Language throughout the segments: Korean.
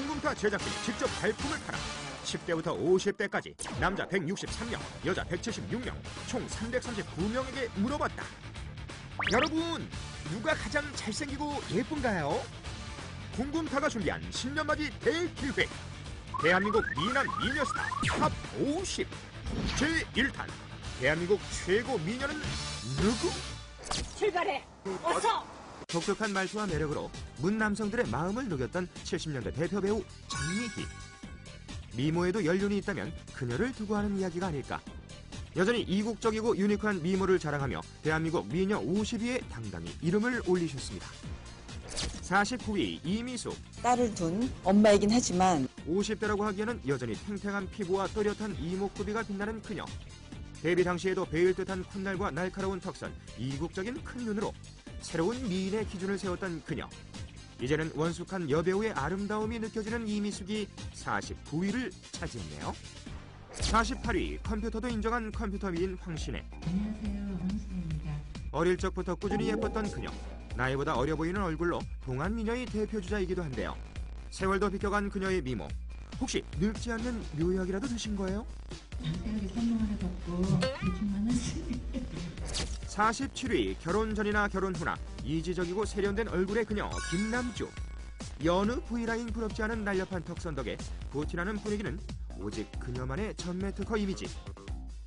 궁금타 제작진이 직접 발품을 팔아 10대부터 50대까지 남자 163명, 여자 176명, 총 339명에게 물어봤다. 여러분, 누가 가장 잘생기고 예쁜가요? 궁금타가 준비한 신년맞이 대기획. 대한민국 미남 미녀스타 탑 50. 제1탄. 대한민국 최고 미녀는 누구? 출발해! 어서! 독특한 말투와 매력으로 문 남성들의 마음을 녹였던 70년대 대표 배우 장미희. 미모에도 연륜이 있다면 그녀를 두고 하는 이야기가 아닐까. 여전히 이국적이고 유니크한 미모를 자랑하며 대한민국 미녀 50위에 당당히 이름을 올리셨습니다. 49위 이미숙. 딸을 둔 엄마이긴 하지만 50대라고 하기에는 여전히 탱탱한 피부와 또렷한 이목구비가 빛나는 그녀. 데뷔 당시에도 베일 듯한 콧날과 날카로운 턱선, 이국적인 큰 눈으로 새로운 미인의 기준을 세웠던 그녀. 이제는 원숙한 여배우의 아름다움이 느껴지는 이미숙이 49위를 차지했네요. 48위 컴퓨터도 인정한 컴퓨터 미인 황신혜. 안녕하세요, 황신혜입니다. 어릴 적부터 꾸준히 예뻤던 그녀. 나이보다 어려 보이는 얼굴로 동안 미녀의 대표주자이기도 한데요. 세월도 비껴간 그녀의 미모. 혹시 늙지 않는 묘약이라도 드신 거예요? 남편에게 선물 하나 받고 대충만 하시. 47위 결혼 전이나 결혼 후나 이지적이고 세련된 얼굴의 그녀 김남주. 여느 V라인 부럽지 않은 날렵한 턱선 덕에 부티나는 분위기는 오직 그녀만의 전매 특허 이미지.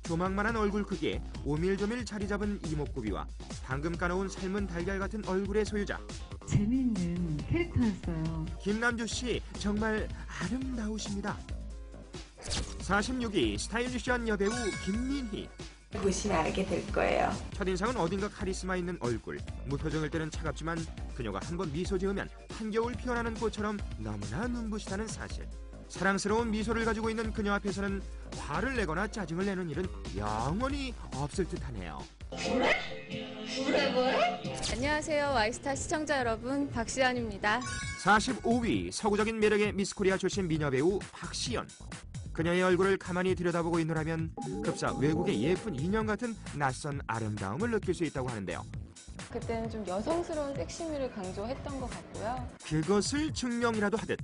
조망만한 얼굴 크기에 오밀조밀 자리 잡은 이목구비와 방금 까놓은 삶은 달걀 같은 얼굴의 소유자. 재미있는 캐릭터였어요. 김남주 씨 정말 아름다우십니다. 46위 스타일리시한 여배우 김민희. 보시면 알게 될 거예요. 첫인상은 어딘가 카리스마 있는 얼굴. 무표정일 때는 차갑지만 그녀가 한번 미소 지으면 한겨울 피어나는 꽃처럼 너무나 눈부시다는 사실. 사랑스러운 미소를 가지고 있는 그녀 앞에서는 화를 내거나 짜증을 내는 일은 영원히 없을 듯하네요. 안녕하세요. 와이스타 시청자 여러분, 박시연입니다. 45위 서구적인 매력의 미스코리아 출신 미녀 배우 박시연. 그녀의 얼굴을 가만히 들여다보고 있노라면 급사 외국의 예쁜 인형 같은 낯선 아름다움을 느낄 수 있다고 하는데요. 그때는 좀 여성스러운 섹시미를 강조했던 것 같고요. 그것을 증명이라도 하듯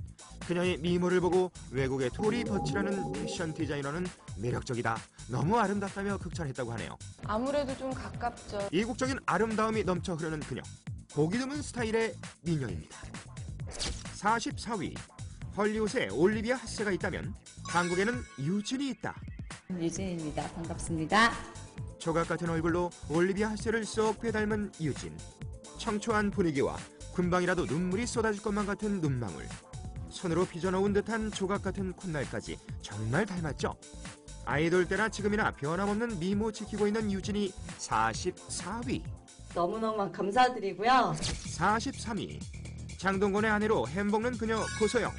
그녀의 미모를 보고 외국의 토리 버치라는 패션 디자이너는 매력적이다, 너무 아름답다며 극찬했다고 하네요. 아무래도 좀 가깝죠. 이국적인 아름다움이 넘쳐 흐르는 그녀. 보기 드문 스타일의 미녀입니다. 44위 헐리우드에 올리비아 하세가 있다면 한국에는 유진이 있다. 유진입니다. 반갑습니다. 조각 같은 얼굴로 올리비아 하세를 쏙 빼닮은 유진. 청초한 분위기와 금방이라도 눈물이 쏟아질 것만 같은 눈망울. 손으로 빚어놓은 듯한 조각 같은 콧날까지 정말 닮았죠? 아이돌 때나 지금이나 변함없는 미모 지키고 있는 유진이 44위. 너무너무 감사드리고요. 43위 장동건의 아내로 햄먹는 그녀 고소영.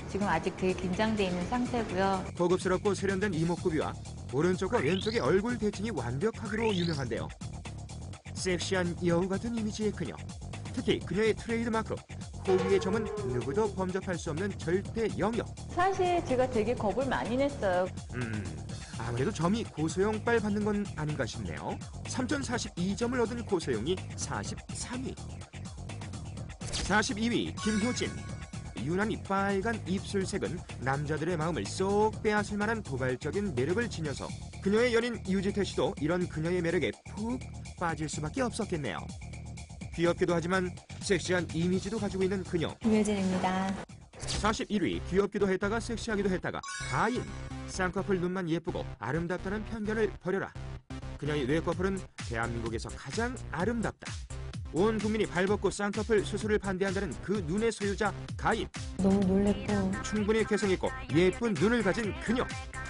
지금 아직 되게 긴장돼 있는 상태고요. 고급스럽고 세련된 이목구비와 오른쪽과 왼쪽의 얼굴 대칭이 완벽하기로 유명한데요. 섹시한 여우 같은 이미지의 그녀. 특히 그녀의 트레이드마크 코 위의 점은 누구도 범접할 수 없는 절대 영역. 사실 제가 되게 겁을 많이 냈어요. 아무래도 점이 고소영빨 받는 건 아닌가 싶네요. 3042점을 얻은 고소영이 43위. 42위 김효진. 유난히 빨간 입술색은 남자들의 마음을 쏙 빼앗을 만한 도발적인 매력을 지녀서 그녀의 연인 유지태 씨도 이런 그녀의 매력에 푹 빠질 수밖에 없었겠네요. 귀엽기도 하지만 섹시한 이미지도 가지고 있는 그녀. 김효진입니다. 41위 귀엽기도 했다가 섹시하기도 했다가 가인. 쌍꺼풀 눈만 예쁘고 아름답다는 편견을 버려라. 그녀의 뇌꺼풀은 대한민국에서 가장 아름답다. 온 국민이 발벗고 쌍꺼풀 수술을 반대한다는 그 눈의 소유자 가인. 너무 놀랬고 충분히 개성있고 예쁜 눈을 가진 그녀.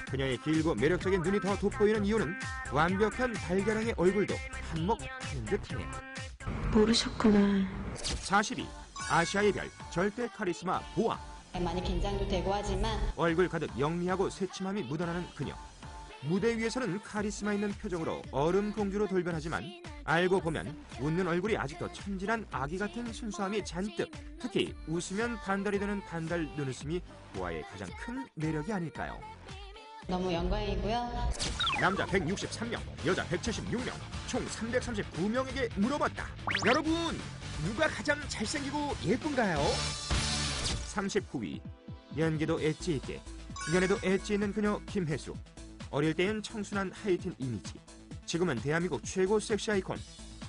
그녀의 길고 매력적인 눈이 더 돋보이는 이유는 완벽한 달걀형의 얼굴도 한몫하는 듯하네요. 모르셨구나. 42. 아시아의 별 절대 카리스마 보아. 많이 긴장도 되고 하지만 얼굴 가득 영리하고 새침함이 묻어나는 그녀. 무대 위에서는 카리스마 있는 표정으로 얼음 공주로 돌변하지만 알고 보면 웃는 얼굴이 아직도 천진한 아기 같은 순수함이 잔뜩. 특히 웃으면 반달이 되는 반달 눈웃음이 보아의 가장 큰 매력이 아닐까요? 너무 영광이고요. 남자 163명, 여자 176명, 총 339명에게 물어봤다. 여러분, 누가 가장 잘생기고 예쁜가요? 39위 연기도 엣지 있게, 연애도 엣지 있는 그녀 김혜수. 어릴 때엔 청순한 하이틴 이미지, 지금은 대한민국 최고 섹시 아이콘.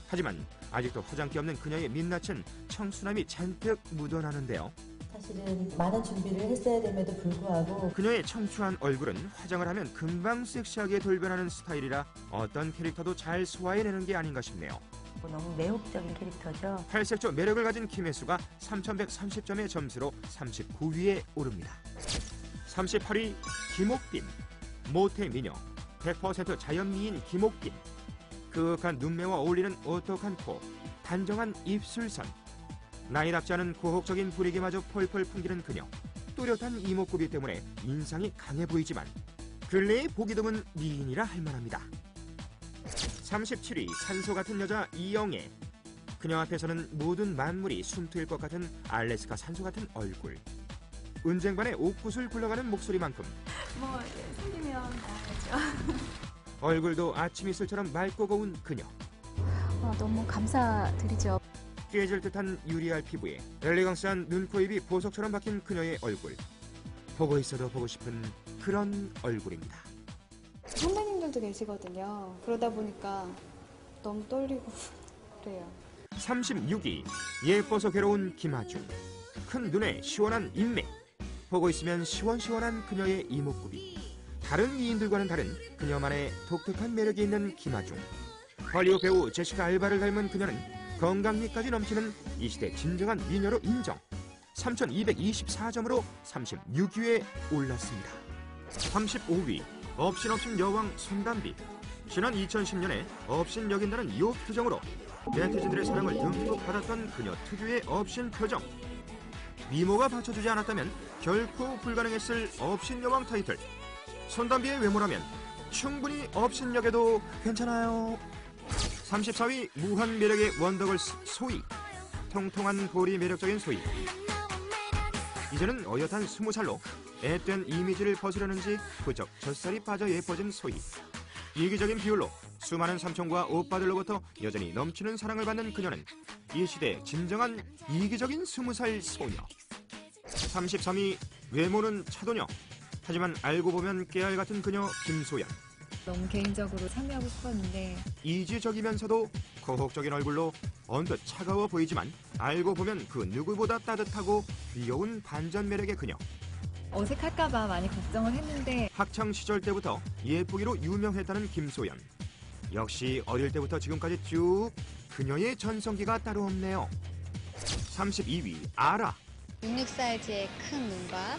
하지만 아직도 화장기 없는 그녀의 민낯은 청순함이 잔뜩 묻어나는데요. 사실은 많은 준비를 했어야 됨에도 불구하고 그녀의 청초한 얼굴은 화장을 하면 금방 섹시하게 돌변하는 스타일이라 어떤 캐릭터도 잘 소화해내는 게 아닌가 싶네요. 너무 매혹적인 캐릭터죠. 탈색조 매력을 가진 김혜수가 3130점의 점수로 39위에 오릅니다. 38위 김옥빈. 모태미녀 100% 자연미인 김옥빈. 그윽한 눈매와 어울리는 오똑한 코, 단정한 입술선, 나이답지 않은 고혹적인 분위기마저 펄펄 풍기는 그녀. 또렷한 이목구비 때문에 인상이 강해 보이지만 근래에 보기 드문 미인이라 할 만합니다. 37위 산소 같은 여자 이영애. 그녀 앞에서는 모든 만물이 숨트일 것 같은 알래스카 산소 같은 얼굴. 은쟁반의 옥구슬 굴러가는 목소리만큼 생기면 나가죠. 얼굴도 아침 이슬처럼 맑고 고운 그녀. 너무 감사드리죠. 깨질 듯한 유리알 피부에 엘레강스한 눈, 코, 입이 보석처럼 박힌 그녀의 얼굴. 보고 있어도 보고 싶은 그런 얼굴입니다. 선배님들도 계시거든요. 그러다 보니까 너무 떨리고 그래요. 36위 예뻐서 괴로운 김아중. 큰 눈에 시원한 인맥. 보고 있으면 시원시원한 그녀의 이목구비. 다른 미인들과는 다른 그녀만의 독특한 매력이 있는 김아중. 헐리우드 배우 제시카 알바를 닮은 그녀는 건강미까지 넘치는 이 시대 진정한 미녀로 인정. 3224점으로 36위에 올랐습니다. 35위 업신업신 여왕 손담비. 지난 2010년에 업신 여긴다는 이 표정으로 네티즌들의 사랑을 듬뿍 받았던 그녀 특유의 업신 표정. 미모가 받쳐주지 않았다면 결코 불가능했을 업신 여왕 타이틀. 손담비의 외모라면 충분히 업신 역에도 괜찮아요. 34위 무한 매력의 원더걸스 소희. 통통한 볼이 매력적인 소희. 이제는 어엿한 20살로 앳된 이미지를 벗으려는지 부쩍 젖살이 빠져 예뻐진 소희. 이기적인 비율로 수많은 삼촌과 오빠들로부터 여전히 넘치는 사랑을 받는 그녀는 이 시대의 진정한 이기적인 20살 소녀. 33위 외모는 차도녀. 하지만 알고 보면 깨알 같은 그녀 김소연. 너무 개인적으로 참여하고 싶었는데 이지적이면서도 고혹적인 얼굴로 언뜻 차가워 보이지만 알고 보면 그 누구보다 따뜻하고 귀여운 반전 매력의 그녀. 어색할까봐 많이 걱정을 했는데 학창 시절 때부터 예쁘기로 유명했다는 김소연. 역시 어릴 때부터 지금까지 쭉 그녀의 전성기가 따로 없네요. 32위 아라. 66 사이즈의 큰 눈과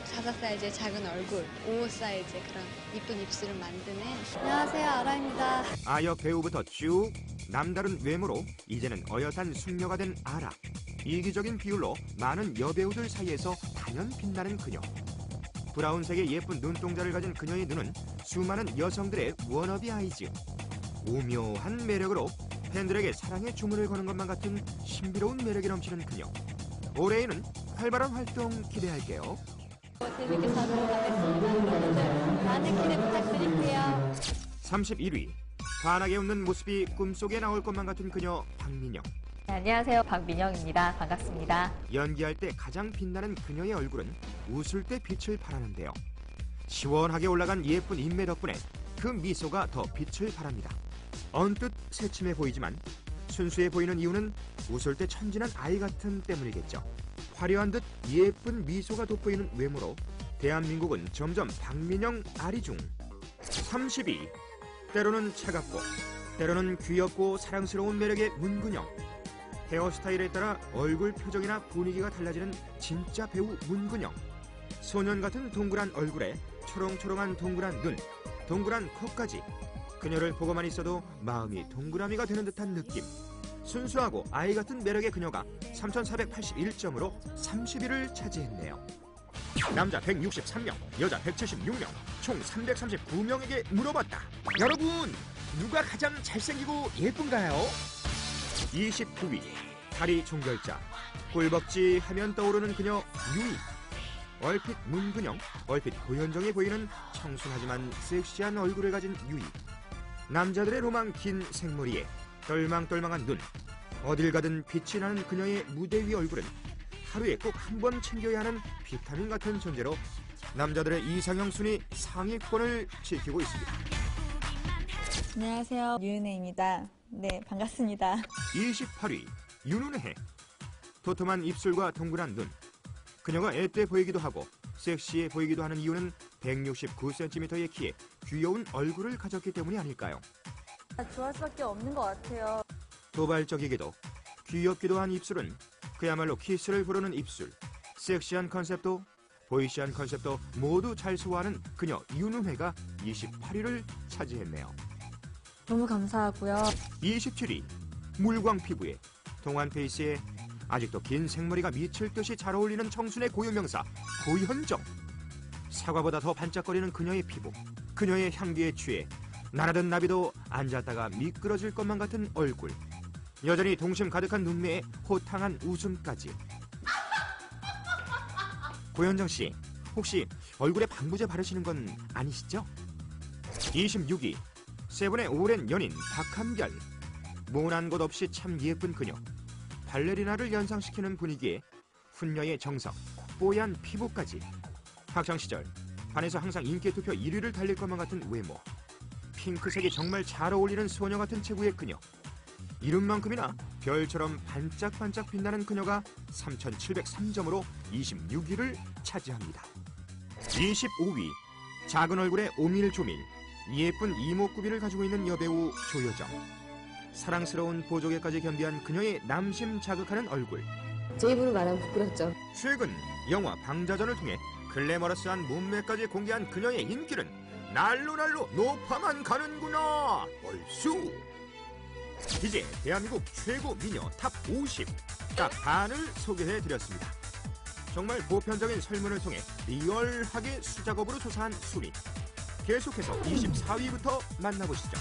44 사이즈의 작은 얼굴, 55 사이즈의 그런 이쁜 입술을 만드는 안녕하세요, 아라입니다. 아역 배우부터 쭉 남다른 외모로 이제는 어엿한 숙녀가 된 아라. 이기적인 비율로 많은 여배우들 사이에서 단연 빛나는 그녀. 브라운색의 예쁜 눈동자를 가진 그녀의 눈은 수많은 여성들의 워너비 아이즈. 오묘한 매력으로 팬들에게 사랑의 주문을 거는 것만 같은 신비로운 매력이 넘치는 그녀. 올해에는 활발한 활동 기대할게요. 재밌게 잘 놀아가겠습니다. 많은 기대 부탁드릴게요. 31위 환하게 웃는 모습이 꿈속에 나올 것만 같은 그녀 박민영. 네, 안녕하세요. 박민영입니다. 반갑습니다. 연기할 때 가장 빛나는 그녀의 얼굴은 웃을 때 빛을 발하는데요. 시원하게 올라간 예쁜 인매 덕분에 그 미소가 더 빛을 발합니다. 언뜻 새침해 보이지만 순수해 보이는 이유는 웃을 때 천진한 아이 같음 때문이겠죠. 화려한 듯 예쁜 미소가 돋보이는 외모로 대한민국은 점점 박민영 아리 중. 30위 때로는 차갑고 때로는 귀엽고 사랑스러운 매력의 문근영. 헤어스타일에 따라 얼굴 표정이나 분위기가 달라지는 진짜 배우 문근영. 소년 같은 동그란 얼굴에 초롱초롱한 동그란 눈, 동그란 코까지. 그녀를 보고만 있어도 마음이 동그라미가 되는 듯한 느낌. 순수하고 아이 같은 매력의 그녀가 3,481점으로 30위를 차지했네요. 남자 163명, 여자 176명, 총 339명에게 물어봤다. 여러분, 누가 가장 잘생기고 예쁜가요? 29위, 다리 종결자. 꿀벅지 하면 떠오르는 그녀 유이. 얼핏 문근영, 얼핏 고현정해 보이는 청순하지만 섹시한 얼굴을 가진 유이. 남자들의 로망 긴 생머리에 똘망똘망한 눈. 어딜 가든 빛이 나는 그녀의 무대 위 얼굴은 하루에 꼭 한 번 챙겨야 하는 비타민 같은 존재로 남자들의 이상형 순위 상위권을 지키고 있습니다. 안녕하세요. 유은혜입니다. 네, 반갑습니다. 28위 윤은혜. 도톰한 입술과 동그란 눈. 그녀가 앳돼 보이기도 하고 섹시해 보이기도 하는 이유는 169cm의 키에 귀여운 얼굴을 가졌기 때문이 아닐까요? 좋아할 수밖에 없는 것 같아요. 도발적이게도 귀엽기도 한 입술은 그야말로 키스를 부르는 입술. 섹시한 컨셉도 보이시한 컨셉도 모두 잘 소화하는 그녀 윤은혜가 28위를 차지했네요. 너무 감사하고요. 27위 물광 피부에 동안 페이스에 아직도 긴 생머리가 미칠 듯이 잘 어울리는 청순의 고유명사 고현정. 사과보다 더 반짝거리는 그녀의 피부, 그녀의 향기에 취해 나라든 나비도 앉았다가 미끄러질 것만 같은 얼굴, 여전히 동심 가득한 눈매에 호탕한 웃음까지. 고현정 씨, 혹시 얼굴에 방부제 바르시는 건 아니시죠? 26위 세븐의 오랜 연인 박한별. 모난 곳 없이 참 예쁜 그녀. 발레리나를 연상시키는 분위기에 훈녀의 정석, 뽀얀 피부까지. 학창시절 반에서 항상 인기투표 1위를 달릴 것만 같은 외모. 핑크색이 정말 잘 어울리는 소녀 같은 체구의 그녀. 이름만큼이나 별처럼 반짝반짝 빛나는 그녀가 3,703점으로 26위를 차지합니다. 25위 작은 얼굴에 오밀조밀 예쁜 이목구비를 가지고 있는 여배우 조여정. 사랑스러운 보조개까지 겸비한 그녀의 남심 자극하는 얼굴. 제 입으로 말하면 부끄럽죠. 최근 영화 방자전을 통해 글래머러스한 몸매까지 공개한 그녀의 인기는 날로 높아만 가는구나. 얼쑤. 이제 대한민국 최고 미녀 탑 50, 딱 반을 소개해드렸습니다. 정말 보편적인 설문을 통해 리얼하게 수작업으로 조사한 순위. 계속해서 24위부터 만나보시죠.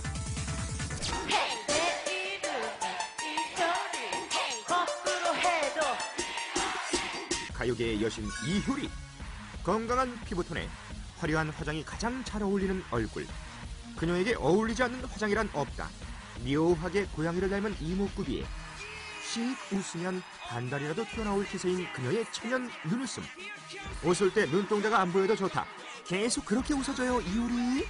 가요계의 여신 이효리. 건강한 피부톤에 화려한 화장이 가장 잘 어울리는 얼굴. 그녀에게 어울리지 않는 화장이란 없다. 묘하게 고양이를 닮은 이목구비에 씩 웃으면 반달이라도 튀어나올 기세인 그녀의 천연 눈웃음. 웃을 때 눈동자가 안 보여도 좋다. 계속 그렇게 웃어줘요 이효리.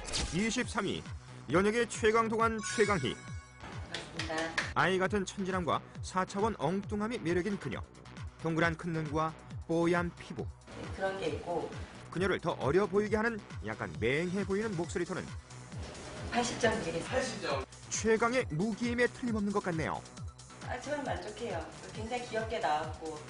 23위 연예계 최강동안 최강희. 아이 같은 천진함과 4차원 엉뚱함이 매력인 그녀. 동그란 큰 눈과 뽀얀 피부. 그런 게 있고 그녀를 더 어려 보이게 하는 약간 맹해 보이는 목소리 톤은 80점 드리겠습니다. 최강의 무기임에 틀림없는 것 같네요. 저는 만족해요. 굉장히 귀엽게 나왔고